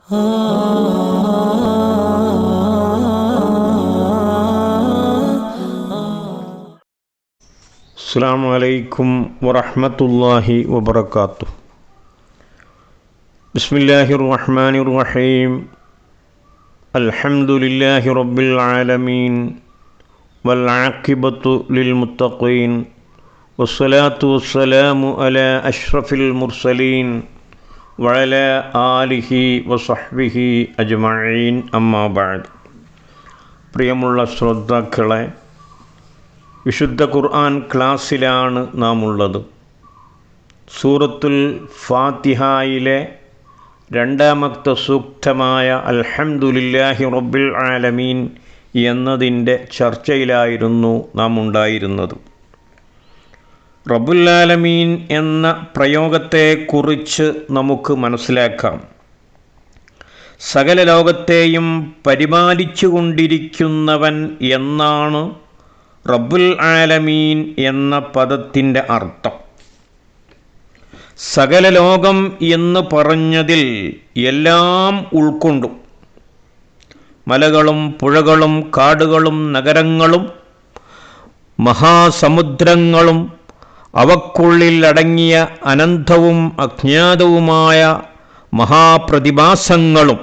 അസ്സലാമു അലൈക്കും വറഹ്മത്തുള്ളാഹി വബറകാതുഹു. ബിസ്മില്ലാഹിർ റഹ്മാനിർ റഹീം. അൽഹംദുലില്ലാഹി റബ്ബിൽ ആലമീൻ വൽ ആഖിബത്തു ലിൽ മുത്തഖീൻ വസ്സലാത്തു വസ്സലാമു അലാ അഷ്റഫിൽ മുർസലീൻ വഅലാ ആലിഹി വസഹ്ബിഹി അജ്മഈൻ. അമ്മാ ബഅദ്. പ്രിയമുള്ള ശ്രോതാക്കളെ, വിശുദ്ധ ഖുർആൻ ക്ലാസ്സിലാണ് നാം ഉള്ളത്. സൂറത്തുൽ ഫാത്തിഹയിലെ രണ്ടാമത്തെ സൂക്തമായ അൽഹംദുലില്ലാഹി റബ്ബിൽ ആലമീൻ എന്നതിൻ്റെ ചർച്ചയിലായിരുന്നു നാം ഉണ്ടായിരുന്നത്. റബ്ബുൽ ആലമീൻ എന്ന പ്രയോഗത്തെക്കുറിച്ച് നമുക്ക് മനസ്സിലാക്കാം. സകല ലോകത്തെയും പരിപാലിച്ചു കൊണ്ടിരിക്കുന്നവൻ എന്നാണ് റബ്ബുൽ ആലമീൻ എന്ന പദത്തിൻ്റെ അർത്ഥം. സകല ലോകം എന്ന് പറഞ്ഞതിൽ എല്ലാം ഉൾക്കൊണ്ടു. മലകളും പുഴകളും കാടുകളും നഗരങ്ങളും മഹാസമുദ്രങ്ങളും അവക്കുള്ളിൽ അടങ്ങിയ അനന്തവും അജ്ഞാതവുമായ മഹാപ്രതിഭാസങ്ങളും,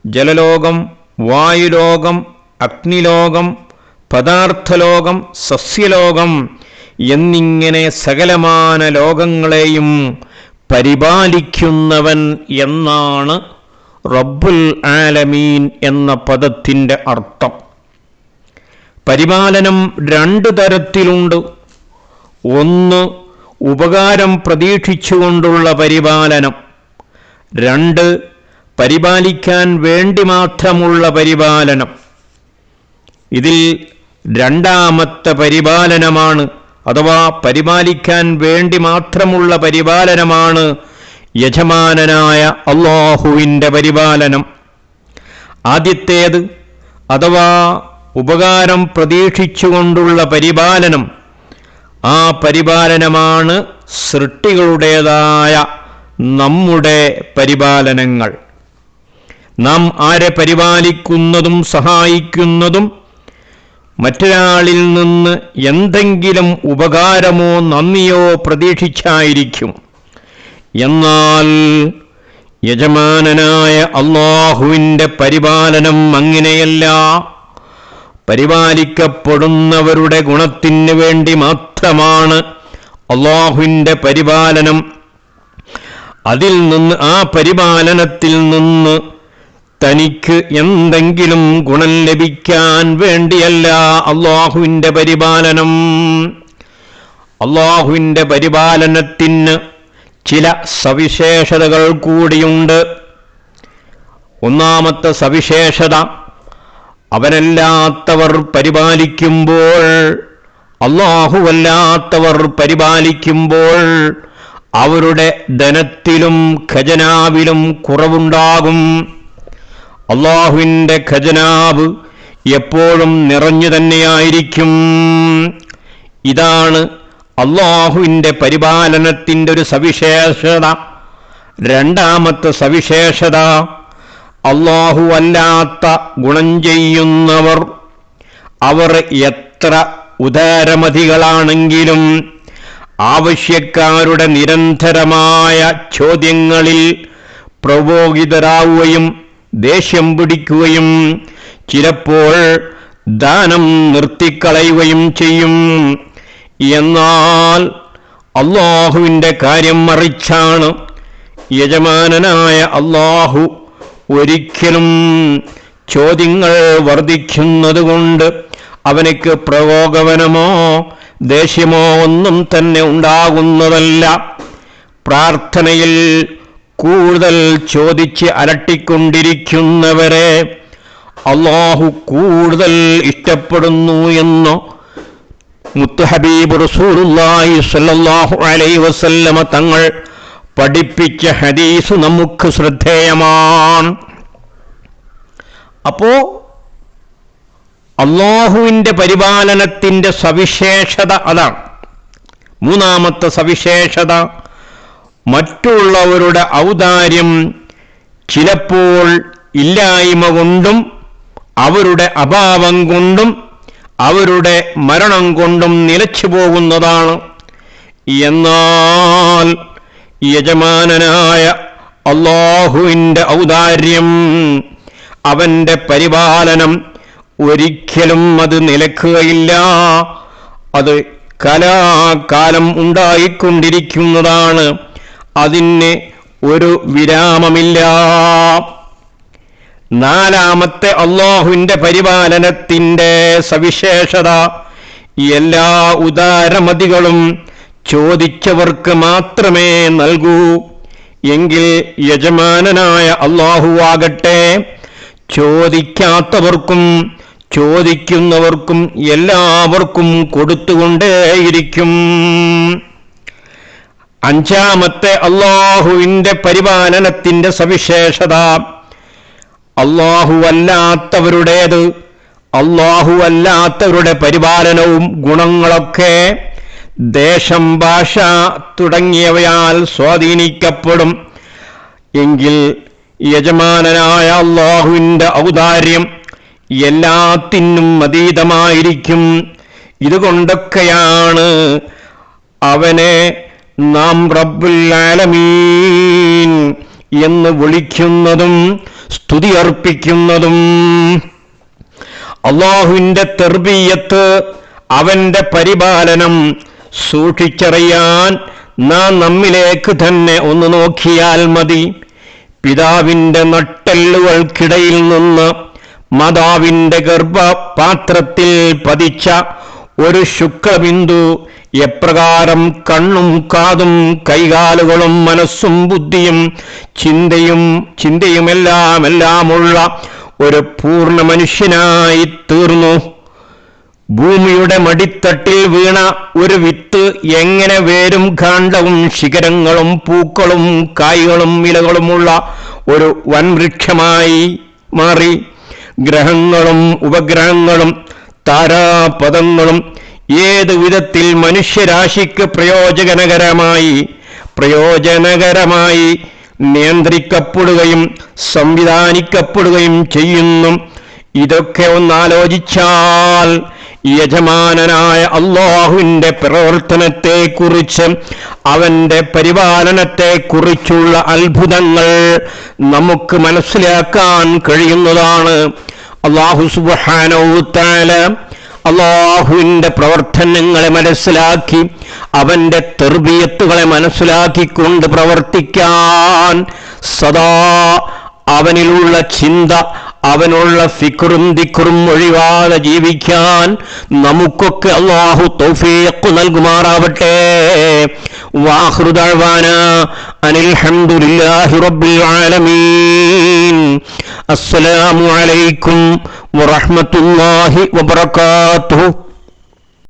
ജലലോകം, വായുലോകം, അഗ്നിലോകം, പദാർത്ഥലോകം, സസ്യലോകം എന്നിങ്ങനെ സകലമാന ലോകങ്ങളെയും പരിപാലിക്കുന്നവൻ എന്നാണ് റബ്ബുൽ ആലമീൻ എന്ന പദത്തിൻ്റെ അർത്ഥം. പരിപാലനം രണ്ട് തരത്തിലുണ്ട്. ഒന്ന്, ഉപകാരം പ്രതീക്ഷിച്ചുകൊണ്ടുള്ള പരിപാലനം. രണ്ട്, പരിപാലിക്കാൻ വേണ്ടി മാത്രമുള്ള പരിപാലനം. ഇതിൽ രണ്ടാമത്തെ പരിപാലനമാണ്, അഥവാ പരിപാലിക്കാൻ വേണ്ടി മാത്രമുള്ള പരിപാലനമാണ് യജമാനനായ അല്ലാഹുവിൻ്റെ പരിപാലനം. ആദ്യത്തേത്, അഥവാ ഉപകാരം പ്രതീക്ഷിച്ചുകൊണ്ടുള്ള പരിപാലനം, ആ പരിപാലനമാണ് സൃഷ്ടികളുടേതായ നമ്മുടെ പരിപാലനങ്ങൾ. നാം ആരെ പരിപാലിക്കുന്നതും സഹായിക്കുന്നതും മറ്റൊരാളിൽ നിന്ന് എന്തെങ്കിലും ഉപകാരമോ നന്ദിയോ പ്രതീക്ഷിച്ചായിരിക്കും. എന്നാൽ യജമാനനായ അല്ലാഹുവിൻ്റെ പരിപാലനം അങ്ങനെയല്ല. പരിപാലിക്കപ്പെടുന്നവരുടെ ഗുണത്തിന് വേണ്ടി മാത്രമാണ് അല്ലാഹുവിൻ്റെ പരിപാലനം. അതിൽ നിന്ന്, ആ പരിപാലനത്തിൽ നിന്ന് തനിക്ക് എന്തെങ്കിലും ഗുണം ലഭിക്കാൻ വേണ്ടിയല്ല അല്ലാഹുവിൻ്റെ പരിപാലനം. അല്ലാഹുവിൻ്റെ പരിപാലനത്തിന് ചില സവിശേഷതകൾ കൂടിയുണ്ട്. ഒന്നാമത്തെ സവിശേഷത, അവനല്ലാത്തവർ പരിപാലിക്കുമ്പോൾ, അല്ലാഹുവല്ലാത്തവർ പരിപാലിക്കുമ്പോൾ അവരുടെ ധനത്തിലും ഖജനാവിലും കുറവുണ്ടാകും. അല്ലാഹുവിൻ്റെ ഖജനാവ് എപ്പോഴും നിറഞ്ഞു തന്നെയായിരിക്കും. ഇതാണ് അല്ലാഹുവിൻ്റെ പരിപാലനത്തിൻ്റെ ഒരു സവിശേഷത. രണ്ടാമത്തെ സവിശേഷത, അല്ലാഹു അല്ലാത്ത ഗുണം ചെയ്യുന്നവർ, അവർ എത്ര ഉദാരമതികളാണെങ്കിലും ആവശ്യക്കാരുടെ നിരന്തരമായ ചോദ്യങ്ങളിൽ പ്രകോപിതരാവുകയും ദേഷ്യം പിടിക്കുകയും ചിലപ്പോൾ ദാനം നിർത്തിക്കളയുകയും ചെയ്യും. എന്നാൽ അല്ലാഹുവിൻ്റെ കാര്യം മറിച്ചാണ്. യജമാനനായ അല്ലാഹു ഒരിക്കലും ചോദ്യങ്ങൾ വർദ്ധിക്കുന്നത് കൊണ്ട് അവനക്ക് പ്രകോപനമോ ദേഷ്യമോ ഒന്നും തന്നെ ഉണ്ടാകുന്നതല്ല. പ്രാർത്ഥനയിൽ കൂടുതൽ ചോദിച്ച് അലട്ടിക്കൊണ്ടിരിക്കുന്നവരെ അല്ലാഹു കൂടുതൽ ഇഷ്ടപ്പെടുന്നു എന്ന് മുത്ത് ഹബീബ് റസൂലുള്ളാഹി സ്വല്ലല്ലാഹു അലൈഹി വസല്ലമ തങ്ങൾ പഠിപ്പിച്ച ഹദീസ് നമുക്ക് ശ്രദ്ധേയമാണ്. അപ്പോ അല്ലാഹുവിൻ്റെ പരിപാലനത്തിൻ്റെ സവിശേഷത അതാണ്. മൂന്നാമത്തെ സവിശേഷത, മറ്റുള്ളവരുടെ ഔദാര്യം ചിലപ്പോൾ ഇല്ലായ്മ കൊണ്ടും അവരുടെ അഭാവം കൊണ്ടും അവരുടെ മരണം കൊണ്ടും നിലച്ചു പോകുന്നതാണ്. എന്നാൽ യജമാനനായ അല്ലാഹുവിൻ്റെ ഔദാര്യം, അവൻ്റെ പരിപാലനം ഒരിക്കലും അത് നിലക്കുകയില്ല. അത് കലാകാലം ഉണ്ടായിക്കൊണ്ടിരിക്കുന്നതാണ്. അതിന് ഒരു വിരാമമില്ല. നാലാമത്തെ അല്ലാഹുവിൻ്റെ പരിപാലനത്തിൻ്റെ സവിശേഷത, എല്ലാ ഉദാരമതികളും ചോദിച്ചവർക്ക് മാത്രമേ നൽകൂ. എങ്കിൽ യജമാനനായ അല്ലാഹുവാകട്ടെ ചോദിക്കാത്തവർക്കും ചോദിക്കുന്നവർക്കും എല്ലാവർക്കും കൊടുത്തുകൊണ്ടേയിരിക്കും. അഞ്ചാമത്തെ അല്ലാഹുവിൻ്റെ പരിപാലനത്തിൻ്റെ സവിശേഷത, അല്ലാഹുവല്ലാത്തവരുടെ പരിപാലനവും ഗുണങ്ങളൊക്കെ ദേശം, ഭാഷ തുടങ്ങിയവയാൽ സ്വാധീനിക്കപ്പെടും. എങ്കിൽ യജമാനനായ അല്ലാഹുവിൻ്റെ ഔദാര്യം എല്ലാത്തിനും അതീതമായിരിക്കും. ഇതുകൊണ്ടൊക്കെയാണ് അവനെ നാം റബ്ബുൽ ആലമീൻ എന്ന് വിളിക്കുന്നതും സ്തുതി അർപ്പിക്കുന്നതും. അല്ലാഹുവിൻ്റെ തർബിയത്ത്, അവൻ്റെ പരിപാലനം സൂക്ഷിച്ചറിയാൻ നാം നമ്മിലേക്ക് തന്നെ ഒന്ന് നോക്കിയാൽ മതി. പിതാവിൻ്റെ നട്ടെല്ലുകൾക്കിടയിൽ നിന്ന് മാതാവിൻ്റെ ഗർഭപാത്രത്തിൽ പതിച്ച ഒരു ശുക്ലബിന്ദു എപ്രകാരം കണ്ണും കാതും കൈകാലുകളും മനസ്സും ബുദ്ധിയും ചിന്തയുമെല്ലാമുള്ള ഒരു പൂർണ്ണ മനുഷ്യനായി തീർന്നു. ഭൂമിയുടെ മടിത്തട്ടിൽ വീണ ഒരു വിത്ത് എങ്ങനെ വേരും കാണ്ഡവും ശിഖരങ്ങളും പൂക്കളും കായ്കളും ഇലകളുമുള്ള ഒരു വൻവൃക്ഷമായി മാറി. ഗ്രഹങ്ങളും ഉപഗ്രഹങ്ങളും താരാപഥങ്ങളും ഏതു വിധത്തിൽ മനുഷ്യരാശിക്ക് പ്രയോജനകരമായി നിയന്ത്രിക്കപ്പെടുകയും സംവിധാനിക്കപ്പെടുകയും ചെയ്യുന്നു. ഇതൊക്കെ ഒന്നാലോചിച്ചാൽ യജമാനനായ അല്ലാഹുവിൻ്റെ പ്രവർത്തനത്തെക്കുറിച്ച്, അവൻ്റെ പരിപാലനത്തെക്കുറിച്ചുള്ള അത്ഭുതങ്ങൾ നമുക്ക് മനസ്സിലാക്കാൻ കഴിയുന്നതാണ്. അല്ലാഹു സുബ്ഹാനഹു തആല അല്ലാഹുവിൻ്റെ പ്രവർത്തനങ്ങളെ മനസ്സിലാക്കി അവൻ്റെ തർബിയത്തുകളെ മനസ്സിലാക്കിക്കൊണ്ട് പ്രവർത്തിക്കാൻ, സദാ അവനിലുള്ള ചിന്ത, അവനുള്ള ഫിക്റും ദിക്റും ഒഴിവാതെ ജീവിക്കാൻ നമുക്കൊക്കെ അല്ലാഹു തൗഫീഖ് നൽകുമാറാവട്ടെ. വാഖിറു ദഅ്വാനാ അനിൽ ഹംദുലില്ലാഹി റബ്ബിൽ ആലമീൻ. അസ്സലാമു അലൈക്കും വറഹ്മത്തുള്ളാഹി വബറകാതുഹു.